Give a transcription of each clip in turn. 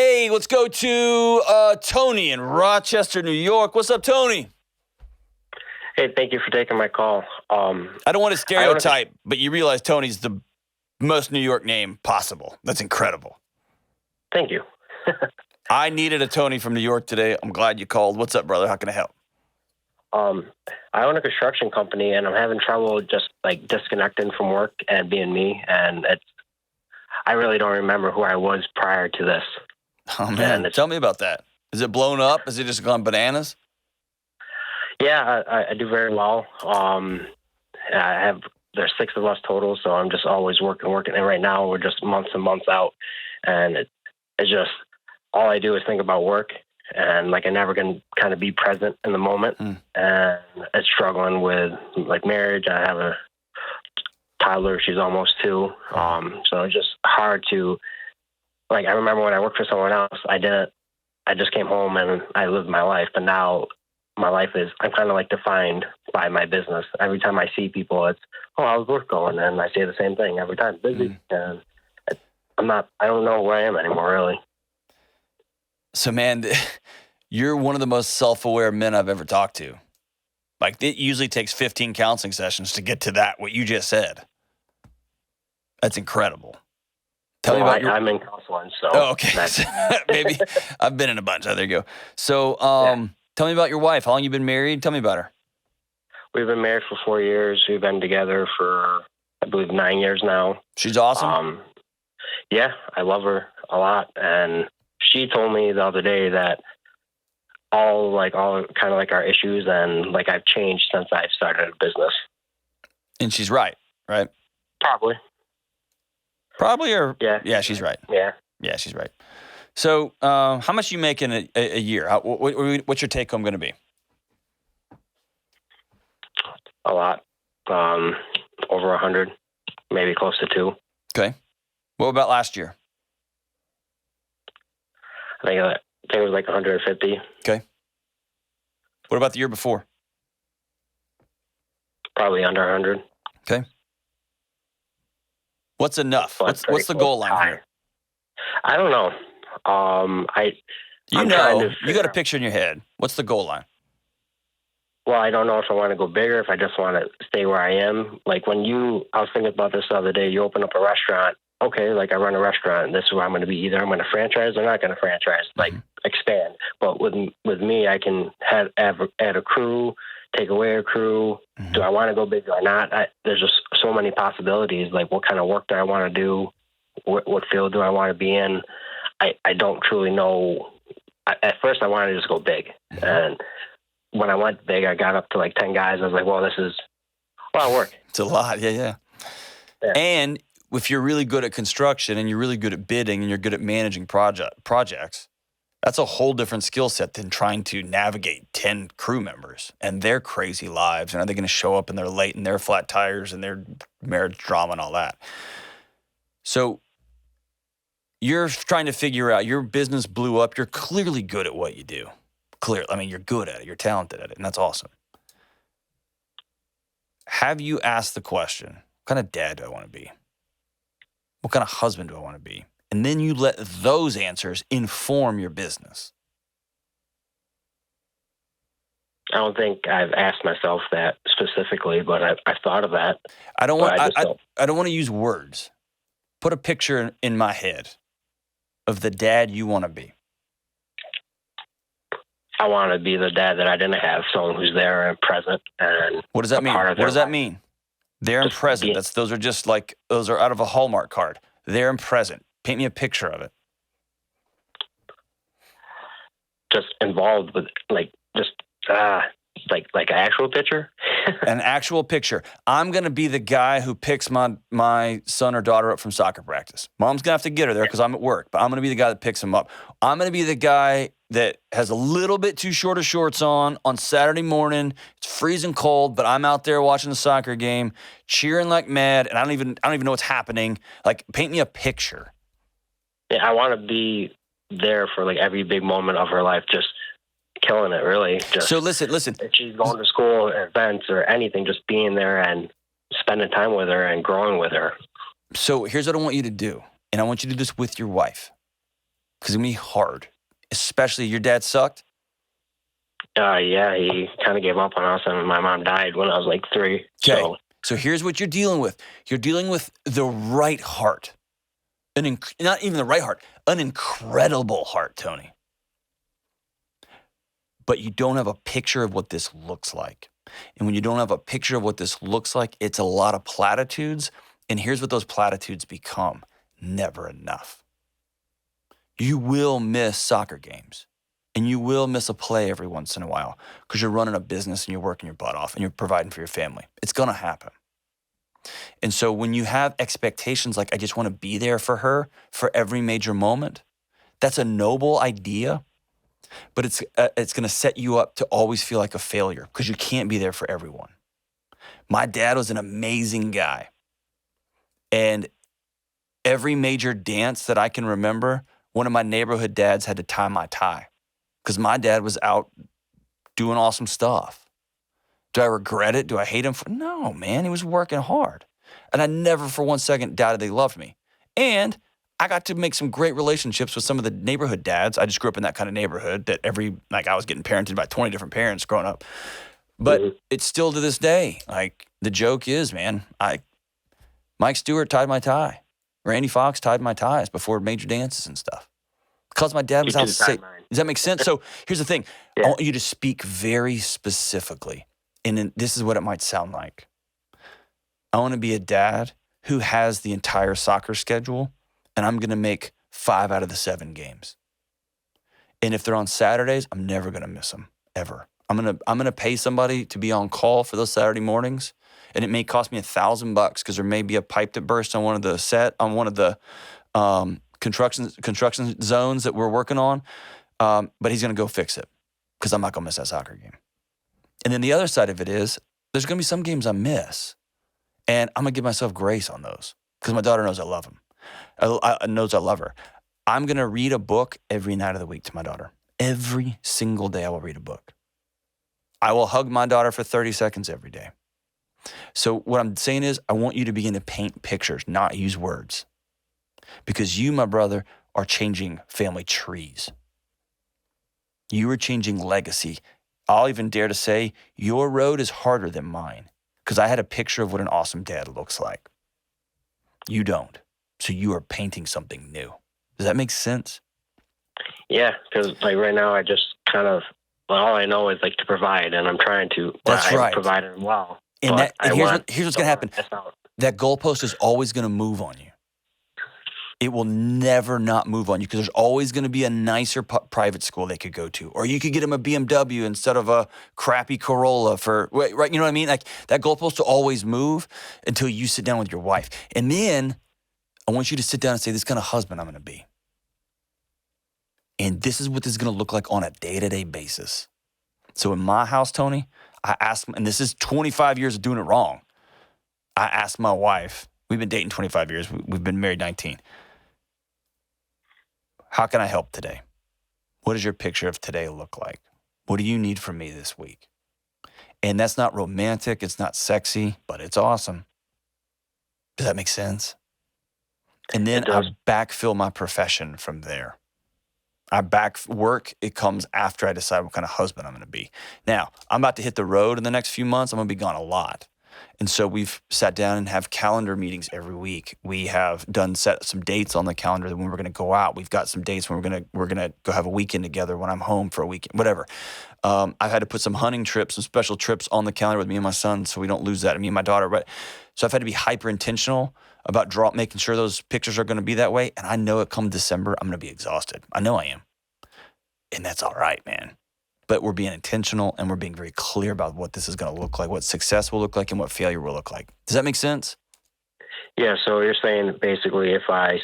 Hey, let's go to Tony in Rochester, New York. What's up, Tony? Hey, thank you for taking my call. I don't want to stereotype, but you realize Tony's the most New York name possible. That's incredible. Thank you. I needed a Tony from New York today. I'm glad you called. What's up, brother? How can I help? I own a construction company, and I'm having trouble just like disconnecting from work and being me. And I really don't remember who I was prior to this. Oh man, tell me about that. Is it blown up? Is it just gone bananas? Yeah, I do very well. There's 6 of us total, so I'm just always working. And right now we're just months and months out, and it's just all I do is think about work, and like I never can kind of be present in the moment. And it's struggling with like marriage. I have a toddler; she's almost 2. So it's just hard to like. I remember when I worked for someone else, I just came home and I lived my life, but now my life is, I'm kind of like defined by my business. Every time I see people, it's, oh, how's work going? And I say the same thing every time, busy. And I don't know where I am anymore, really. So, man, you're one of the most self-aware men I've ever talked to. Like, it usually takes 15 counseling sessions to get to that, what you just said. That's incredible. Tell me about I'm in counseling, so. Oh, okay. Maybe I've been in a bunch. Oh, there you go. So, Tell me about your wife. How long you been married? Tell me about her. We've been married for 4 years. We've been together for, I believe, 9 years now. She's awesome. Yeah, I love her a lot. And she told me the other day that all kind of like our issues and like I've changed since I've started a business. And she's right? Probably. Or yeah, she's right. Yeah, she's right. So, how much you make in a year? What's your take home going to be? A lot, over 100, maybe close to 2. Okay. What about last year? I think it was like 150. Okay. What about the year before? Probably under 100. Okay. What's enough? What's the goal line here? I don't know. You got a picture in your head. What's the goal line? Well, I don't know if I want to go bigger, if I just want to stay where I am. Like I was thinking about this the other day, you open up a restaurant. Okay, like I run a restaurant, and this is where I'm going to be. Either I'm going to franchise or not going to franchise, like expand. But with me, I can add a crew, take away a crew. Mm-hmm. Do I want to go big or not? There's just so many possibilities. Like what kind of work do I want to do? What field do I want to be in? I don't truly know. At first, I wanted to just go big. Mm-hmm. And when I went big, I got up to like 10 guys. I was like, well, this is a lot of work. It's a lot, yeah. And if you're really good at construction and you're really good at bidding and you're good at managing projects, that's a whole different skill set than trying to navigate 10 crew members and their crazy lives. And are they going to show up and they're late and their flat tires and their marriage drama and all that? So you're trying to figure out, your business blew up. You're clearly good at what you do. Clearly. I mean, you're good at it. You're talented at it. And that's awesome. Have you asked the question, what kind of dad do I want to be? What kind of husband do I want to be? And then you let those answers inform your business. I don't think I've asked myself that specifically, but I've thought of that. I don't want to use words. Put a picture in my head of the dad you want to be. I want to be the dad that I didn't have, someone who's there and present. And what does that mean? What does that mean? There and present. Those are out of a Hallmark card. There and present. Paint me a picture of it. Just involved with like an actual picture. An actual picture. I'm going to be the guy who picks my son or daughter up from soccer practice. Mom's going to have to get her there because I'm at work, but I'm going to be the guy that picks him up. I'm going to be the guy that has a little bit too short of shorts on Saturday morning. It's freezing cold, but I'm out there watching the soccer game, cheering like mad, and I don't even know what's happening. Like, paint me a picture. Yeah, I want to be there for like every big moment of her life, just killing it, really. So listen. If she's going to school or events or anything, just being there and spending time with her and growing with her. So here's what I want you to do, and I want you to do this with your wife. because it's going to be hard, especially your dad sucked. Yeah, he kind of gave up on us, and my mom died when I was like 3. Okay. So here's what you're dealing with. You're dealing with the right heart. Not even the right heart, an incredible heart, Tony. But you don't have a picture of what this looks like. And when you don't have a picture of what this looks like, it's a lot of platitudes. And here's what those platitudes become: never enough. You will miss soccer games. And you will miss a play every once in a while because you're running a business and you're working your butt off and you're providing for your family. It's going to happen. And so when you have expectations like, I just want to be there for her for every major moment, that's a noble idea, but it's going to set you up to always feel like a failure because you can't be there for everyone. My dad was an amazing guy. And every major dance that I can remember, one of my neighborhood dads had to tie my tie because my dad was out doing awesome stuff. Do I regret it? Do I hate him for? No, man, he was working hard. And I never for one second doubted they loved me. And I got to make some great relationships with some of the neighborhood dads. I just grew up in that kind of neighborhood that I was getting parented by 20 different parents growing up. But it's still to this day, like the joke is, man, Mike Stewart tied my tie. Randy Fox tied my ties before major dances and stuff. Because my dad was out sick. Does that make sense? So here's the thing. Yeah. I want you to speak very specifically. And this is what it might sound like. I want to be a dad who has the entire soccer schedule, and I'm going to make 5 out of the 7 games. And if they're on Saturdays, I'm never going to miss them, ever. I'm going to pay somebody to be on call for those Saturday mornings, and it may cost me $1,000 because there may be a pipe that burst on one of the construction zones that we're working on, but he's going to go fix it because I'm not going to miss that soccer game. And then the other side of it is there's going to be some games I miss, and I'm going to give myself grace on those because my daughter knows I love him. Knows I love her. I'm going to read a book every night of the week to my daughter. Every single day I will read a book. I will hug my daughter for 30 seconds every day. So what I'm saying is I want you to begin to paint pictures, not use words. Because you, my brother, are changing family trees. You are changing legacy. I'll even dare to say your road is harder than mine because I had a picture of what an awesome dad looks like. You don't. So you are painting something new. Does that make sense? Yeah, because like right now I just kind of, all I know is like to provide, and I'm trying to. That's right. Provide it well. And here's what's going to happen. That goalpost is always going to move on you. It will never not move on you because there's always going to be a nicer private school they could go to. Or you could get them a BMW instead of a crappy Corolla right? You know what I mean? Like that goalpost will always move until you sit down with your wife. And then I want you to sit down and say, this kind of husband I'm going to be. And this is what this is going to look like on a day-to-day basis. So in my house, Tony, I asked, and this is 25 years of doing it wrong. I asked my wife, we've been dating 25 years. We've been married 19. How can I help today? What does your picture of today look like? What do you need from me this week? And that's not romantic. It's not sexy, but it's awesome. Does that make sense? And then I backfill my profession from there. Work, it comes after I decide what kind of husband I'm going to be. Now, I'm about to hit the road in the next few months. I'm going to be gone a lot. And so we've sat down and have calendar meetings every week. We have set some dates on the calendar that when we're going to go out. We've got some dates when we're going to go have a weekend together when I'm home for a weekend, whatever. I've had to put some hunting trips, some special trips on the calendar with me and my son so we don't lose that, me and my daughter. But so I've had to be hyper intentional about making sure those pictures are going to be that way. And I know it come December, I'm going to be exhausted. I know I am. And that's all right, man. But we're being intentional and we're being very clear about what this is going to look like, what success will look like, and what failure will look like. Does that make sense? Yeah. So you're saying basically if I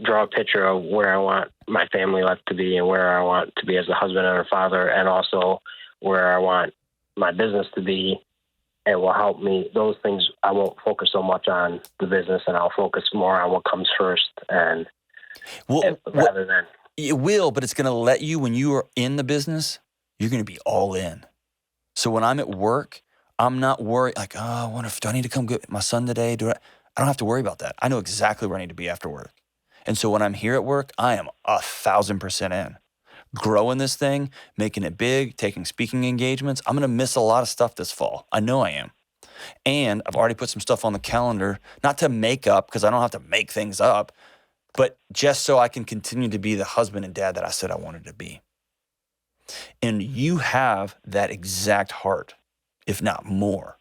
draw a picture of where I want my family life to be and where I want to be as a husband and a father, and also where I want my business to be, it will help me. Those things, I won't focus so much on the business and I'll focus more on what comes first. Rather than. It will, but it's going to let you, when you are in the business, you're going to be all in. So when I'm at work, I'm not worried, like, do I need to come get my son today? I don't have to worry about that. I know exactly where I need to be after work. And so when I'm here at work, I am 1,000% in. Growing this thing, making it big, taking speaking engagements. I'm going to miss a lot of stuff this fall. I know I am. And I've already put some stuff on the calendar, not to make up, because I don't have to make things up, but just so I can continue to be the husband and dad that I said I wanted to be. And you have that exact heart, if not more.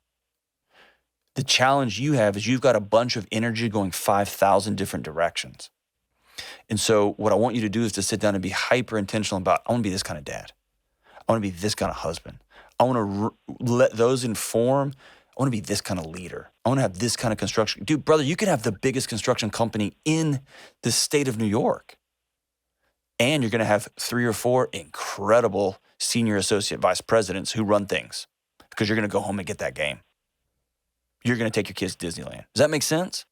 The challenge you have is you've got a bunch of energy going 5,000 different directions. And so what I want you to do is to sit down and be hyper intentional about, I want to be this kind of dad. I want to be this kind of husband. I want to let those inform. I want to be this kind of leader. I want to have this kind of construction. Dude, brother, you could have the biggest construction company in the state of New York. And you're going to have 3 or 4 incredible senior associate vice presidents who run things, because you're going to go home and get that game. You're going to take your kids to Disneyland. Does that make sense?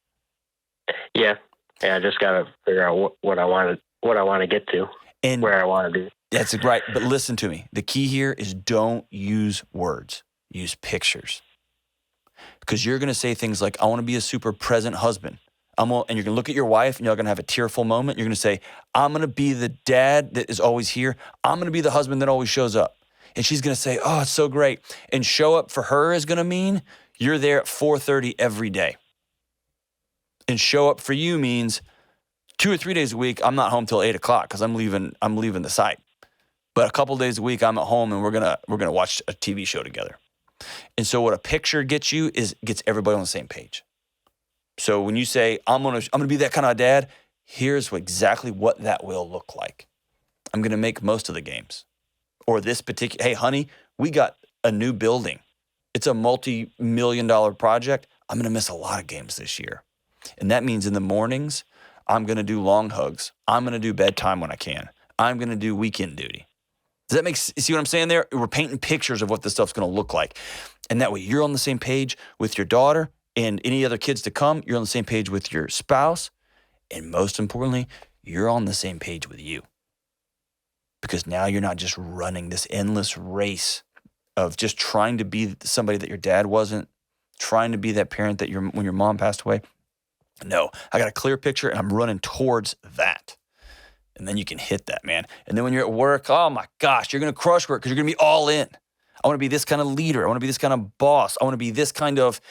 Yeah. I just got to figure out what I want to get to and where I want to be. That's right. But listen to me. The key here is don't use words. Use pictures. Because you're going to say things like, I want to be a super present husband. And you're going to look at your wife and you're going to have a tearful moment. You're going to say, I'm going to be the dad that is always here. I'm going to be the husband that always shows up. And she's going to say, oh, it's so great. And show up for her is going to mean you're there at 4:30 every day. And show up for you means 2 or 3 days a week, I'm not home till 8 o'clock because I'm leaving the site. But a couple days a week, I'm at home and we're gonna watch a TV show together. And so what a picture gets you is gets everybody on the same page. So when you say, I'm gonna be that kind of dad, here's exactly what that will look like. I'm gonna make most of the games. Or this particular, hey honey, we got a new building. It's a multi-million-dollar project. I'm gonna miss a lot of games this year. And that means in the mornings, I'm gonna do long hugs. I'm gonna do bedtime when I can. I'm gonna do weekend duty. Does that make sense? See what I'm saying there? We're painting pictures of what this stuff's gonna look like. And that way you're on the same page with your daughter and any other kids to come. You're on the same page with your spouse. And most importantly, you're on the same page with you. Because now you're not just running this endless race of just trying to be somebody that your dad wasn't, trying to be that parent that when your mom passed away. No, I got a clear picture and I'm running towards that. And then you can hit that, man. And then when you're at work, oh my gosh, you're going to crush work because you're going to be all in. I want to be this kind of leader. I want to be this kind of boss. I want to be this kind of,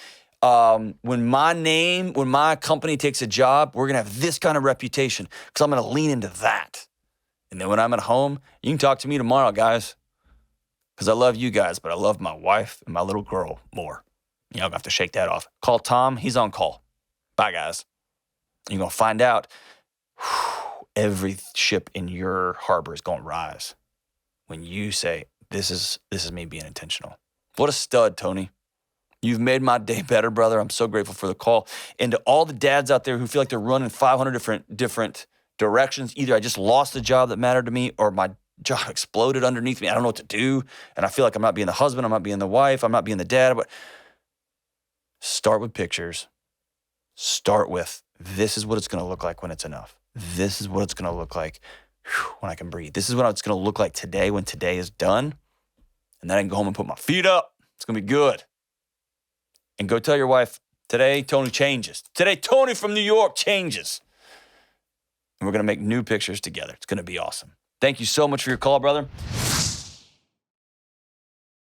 when my company takes a job, we're going to have this kind of reputation because I'm going to lean into that. And then when I'm at home, you can talk to me tomorrow, guys, because I love you guys, but I love my wife and my little girl more. Y'all going to have to shake that off. Call Tom. He's on call. Bye, guys. You're going to find out every ship in your harbor is going to rise when you say, this is me being intentional. What a stud, Tony. You've made my day better, brother. I'm so grateful for the call. And to all the dads out there who feel like they're running 500 different directions, either I just lost a job that mattered to me or my job exploded underneath me. I don't know what to do. And I feel like I'm not being the husband. I'm not being the wife. I'm not being the dad. But start with pictures. Start with, this is what it's going to look like when it's enough. This is what it's going to look like when I can breathe. This is what it's going to look like today when today is done. And then I can go home and put my feet up. It's going to be good. And go tell your wife, today Tony changes. Today Tony from New York changes. And we're going to make new pictures together. It's going to be awesome. Thank you so much for your call, brother.